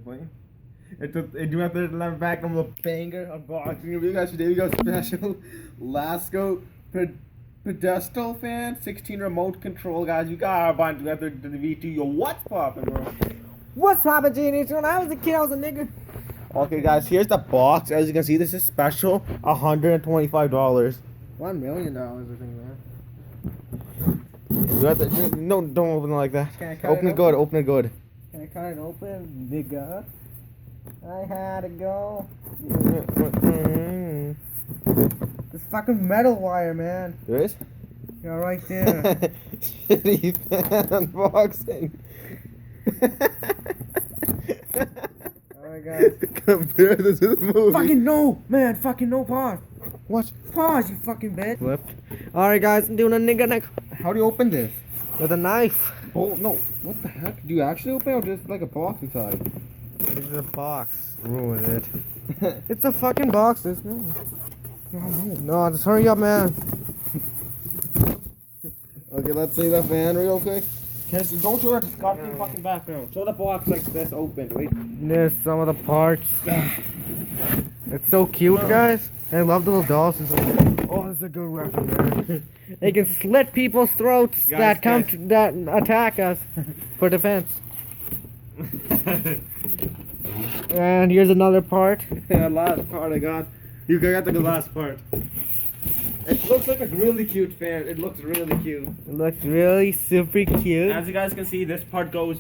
playing. Do you have to let back on the banger unboxing? We got today. We got special Lasko Pedestal fan, 16 remote control guys. You got our bunch together to the V2. Yo, what's poppin', bro? What's poppin', genius? When I was a kid, I was a nigga. Okay, guys, here's the box. As you can see, this is special, $125. $1 million, I think, man. You have to, no, don't open it like that. Can I cut Open it good. Open it good. Can I cut it open, nigga? I had to go. This fucking metal wire, man. There is? Yeah, right there. Shitty fan unboxing. Alright, guys. Compare this to the movie. Fucking no, man. Fucking no, pause. What? Pause, you fucking bitch. Flipped. Alright, guys, I'm doing a nigga neck How do you open this? with a knife. Oh, no. What the heck? Do you actually open it or just like a box inside? This is a box. Ruin it. It's a fucking box, isn't it? No, just hurry up, man. Okay, let's see the fan real quick. Don't show that disgusting fucking background. Show the box like this open. Wait. There's some of the parts. It's so cute, guys. I love the little dolls. Oh, this is a good weapon, man. They can slit people's throats that attack us for defense. And here's another part. The last part I got. You got the last part. It looks like a really cute fan. It looks really cute. It looks really super cute. As you guys can see, this part goes.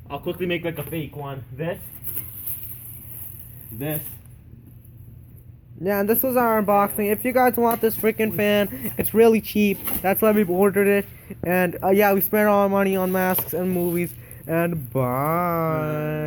I'll quickly make like a fake one. This. Yeah, and this was our unboxing. If you guys want this freaking fan, it's really cheap. That's why we've ordered it. And yeah, we spent all our money on masks and movies. And bye.